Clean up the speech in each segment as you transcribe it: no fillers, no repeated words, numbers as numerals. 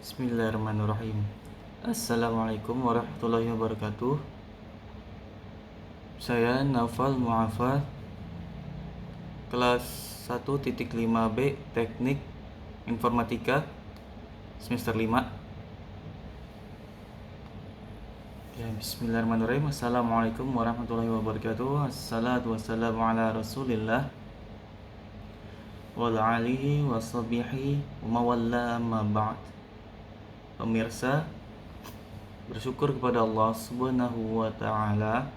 Bismillahirrahmanirrahim. Assalamualaikum warahmatullahi wabarakatuh. Saya Naufal Mu'afad, kelas 1.5B Teknik Informatika semester 5. Ya, Bismillahirrahmanirrahim. Assalamualaikum warahmatullahi wabarakatuh. Assalatu wassalamu ala rasulillah wal alihi washabihi wa mawalla amma ba'd. Pemirsa, bersyukur kepada Allah Subhanahu wa taala,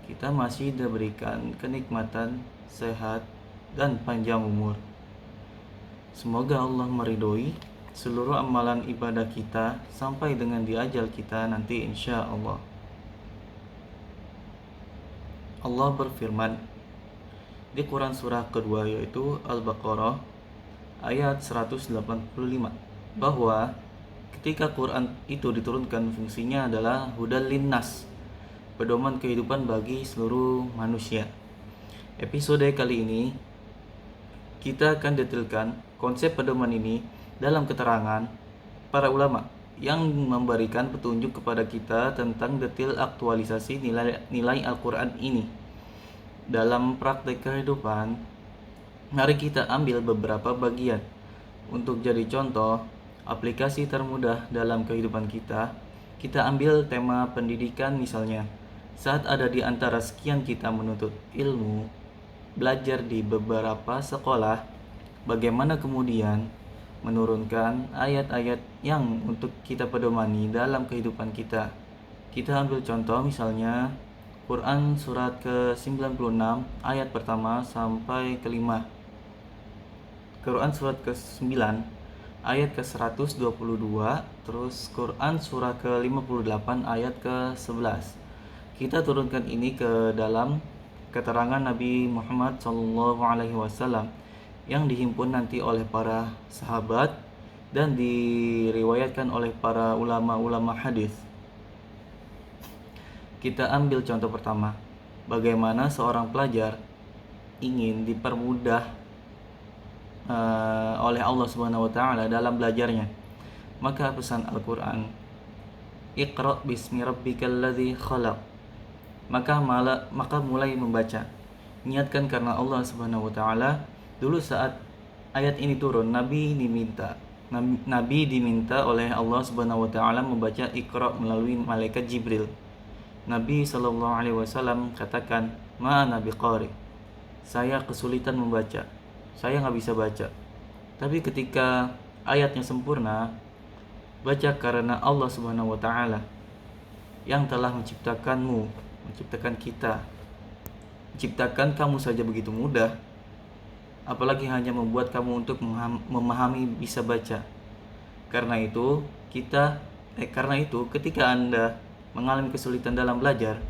kita masih diberikan kenikmatan sehat dan panjang umur. Semoga Allah meridhoi seluruh amalan ibadah kita sampai dengan di ajal kita nanti insya Allah. Allah berfirman di Quran surah kedua, yaitu Al-Baqarah ayat 185, bahwa ketika Quran itu diturunkan, fungsinya adalah hudal linnas, pedoman kehidupan bagi seluruh manusia. Episode kali ini kita akan detailkan konsep pedoman ini dalam keterangan para ulama yang memberikan petunjuk kepada kita tentang detail aktualisasi nilai Al-Quran ini dalam praktek kehidupan. Mari kita ambil beberapa bagian untuk jadi contoh aplikasi termudah dalam kehidupan kita. Kita ambil tema pendidikan misalnya. Saat ada di antara sekian kita menuntut ilmu, belajar di beberapa sekolah, bagaimana kemudian menurunkan ayat-ayat yang untuk kita pedomani dalam kehidupan kita. Kita ambil contoh misalnya Quran surat ke-96 ayat pertama sampai ke-5. Quran surat ke-9 ayat ke-122, terus Quran surah ke-58 ayat ke-11. Kita turunkan ini ke dalam keterangan Nabi Muhammad SAW yang dihimpun nanti oleh para sahabat dan diriwayatkan oleh para ulama-ulama hadis. Kita ambil contoh pertama, bagaimana seorang pelajar ingin dipermudah oleh Allah Subhanahu wa taala dalam belajarnya. Maka pesan Al-Qur'an, Iqra bismi rabbikal ladzi khalaq. Maka mulai membaca. Niatkan karena Allah Subhanahu wa taala. Dulu saat ayat ini turun, Nabi diminta oleh Allah Subhanahu wa taala membaca Iqra melalui malaikat Jibril. Nabi sallallahu alaihi wasallam katakan, "Ma ana biqari." Saya kesulitan membaca. Saya nggak bisa baca. Tapi ketika ayatnya sempurna, baca karena Allah Subhanahu wa taala yang telah menciptakanmu, menciptakan kita. Menciptakan kamu saja begitu mudah, apalagi hanya membuat kamu untuk memahami bisa baca. Karena itu ketika Anda mengalami kesulitan dalam belajar,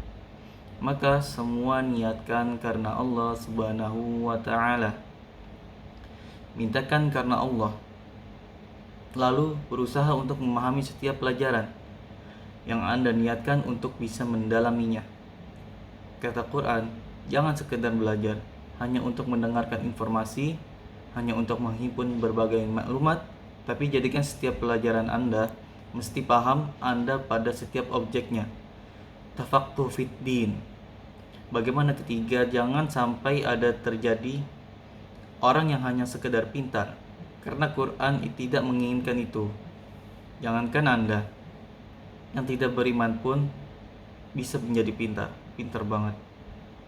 maka semua niatkan karena Allah Subhanahu wa taala. Mintakan karena Allah, lalu berusaha untuk memahami setiap pelajaran yang Anda niatkan untuk bisa mendalaminya. Kata Quran, jangan sekedar belajar hanya untuk mendengarkan informasi, hanya untuk menghimpun berbagai maklumat, tapi jadikan setiap pelajaran Anda mesti paham Anda pada setiap objeknya. Tafaqquh fid din. Bagaimana ketiga, jangan sampai ada terjadi orang yang hanya sekedar pintar, karena Quran tidak menginginkan itu. Jangankan Anda, yang tidak beriman pun bisa menjadi pintar banget.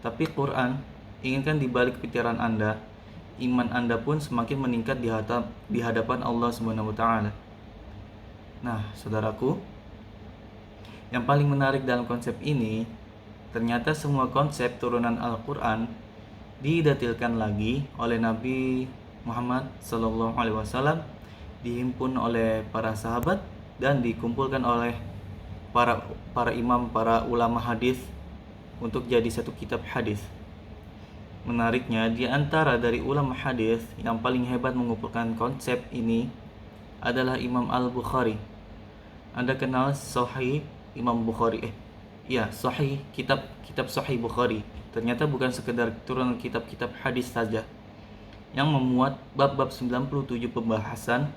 Tapi Quran inginkan di balik pikiran Anda, iman Anda pun semakin meningkat di hadapan Allah Subhanahu wa taala. Nah, saudaraku, yang paling menarik dalam konsep ini, ternyata semua konsep turunan Al-Quran didetilkan lagi oleh Nabi Muhammad SAW, dihimpun oleh para sahabat dan dikumpulkan oleh para imam, para ulama hadis untuk jadi satu kitab hadis. Menariknya, di antara dari ulama hadis yang paling hebat mengumpulkan konsep ini adalah Imam Al-Bukhari. Anda kenal Sahih Imam Bukhari? Sahih, kitab Sahih Bukhari. Ternyata bukan sekedar turunan kitab-kitab hadis saja yang memuat bab-bab 97 pembahasan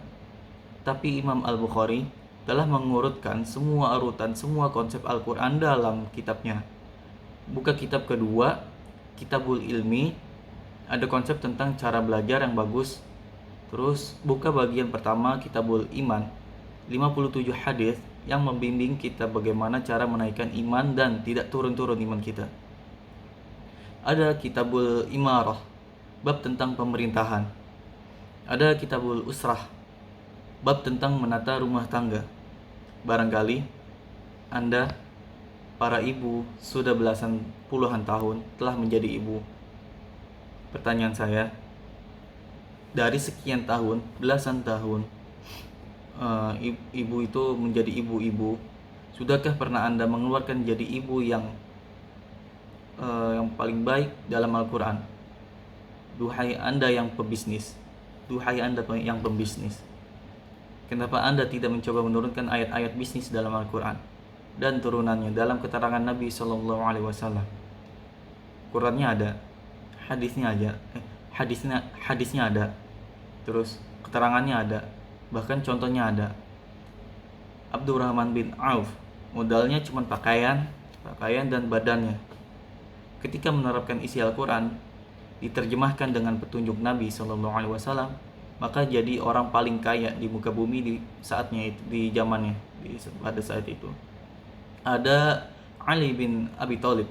Tapi Imam Al-Bukhari telah mengurutkan semua urutan, semua konsep Al-Quran dalam kitabnya. Buka kitab kedua, Kitabul Ilmi, ada konsep tentang cara belajar yang bagus. Terus buka bagian pertama, Kitabul Iman, 57 hadis yang membimbing kita bagaimana cara menaikkan iman dan tidak turun-turun iman kita. Ada Kitabul Imarah, bab tentang pemerintahan. Ada Kitabul Usrah, bab tentang menata rumah tangga. Barangkali Anda, para ibu, sudah puluhan tahun telah menjadi ibu. Pertanyaan saya, dari sekian tahun, belasan tahun, ibu itu menjadi ibu-ibu, sudahkah pernah Anda mengeluarkan jadi ibu yang paling baik dalam Al-Quran? Duhai Anda yang pebisnis, duhai Anda yang pembisnis, kenapa Anda tidak mencoba menurunkan ayat-ayat bisnis dalam Al-Quran dan turunannya dalam keterangan Nabi SAW? Qurannya ada, hadisnya ada, terus keterangannya ada, bahkan contohnya ada. Abdurrahman bin Auf, modalnya cuma pakaian dan badannya. Ketika menerapkan isi Al-Quran, diterjemahkan dengan petunjuk Nabi SAW, maka jadi orang paling kaya di muka bumi di saatnya itu, di zamannya, pada saat itu. Ada Ali bin Abi Thalib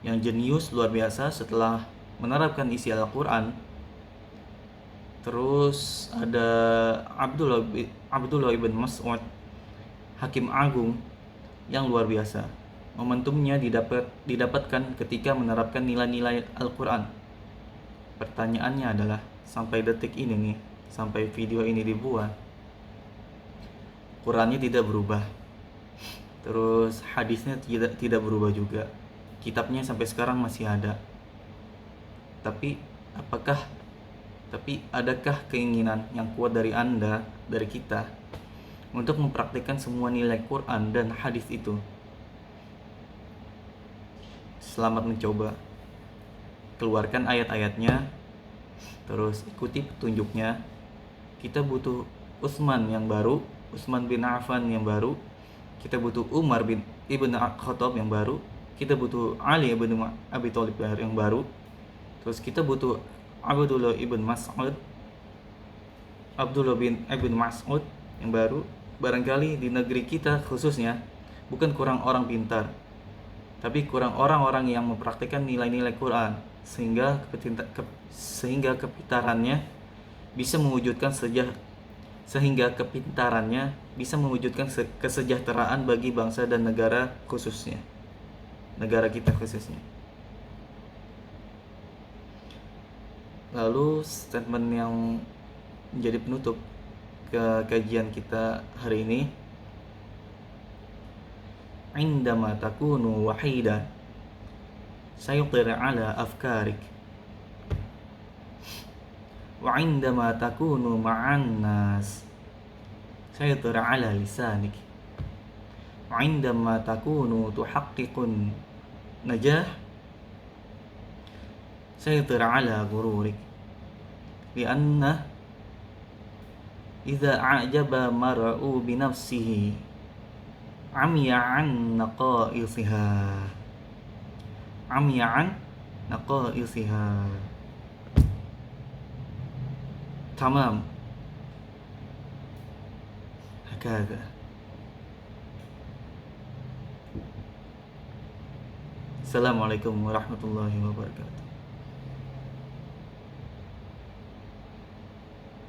yang jenius luar biasa setelah menerapkan isi Al-Quran. Terus ada Abdullah ibn Mas'ud, hakim agung yang luar biasa. Momentumnya didapatkan ketika menerapkan nilai-nilai Al-Quran. Pertanyaannya adalah, sampai detik ini nih, sampai video ini dibuat, Qurannya tidak berubah, terus hadisnya tidak berubah juga, kitabnya sampai sekarang masih ada. Tapi adakah keinginan yang kuat dari Anda, dari kita, untuk mempraktikkan semua nilai Quran dan hadis itu? Selamat mencoba. Keluarkan ayat-ayatnya, terus ikuti petunjuknya. Kita butuh Utsman yang baru, Utsman bin Affan yang baru. Kita butuh Umar bin Ibn Khattab yang baru. Kita butuh Ali bin Abi Thalib yang baru. Terus kita butuh Abdullah bin Ibn Mas'ud yang baru. Barangkali di negeri kita khususnya bukan kurang orang pintar, tapi kurang orang-orang yang mempraktikkan nilai-nilai Quran, sehingga kepintarannya bisa mewujudkan kesejahteraan bagi bangsa dan negara kita khususnya. Lalu statement yang menjadi penutup ke kajian kita hari ini, indama takunu wahida sayutir ala afkarik, wa indama takunu ma'an nas sayutir ala lisanik, wa indama takunu tuhaqqiqun najah sayutir ala gururik, lianna idza a'jaba mar'u binafsihi amiya'an naqaisiha. Tamam. Hakada. Assalamualaikum warahmatullahi wabarakatuh.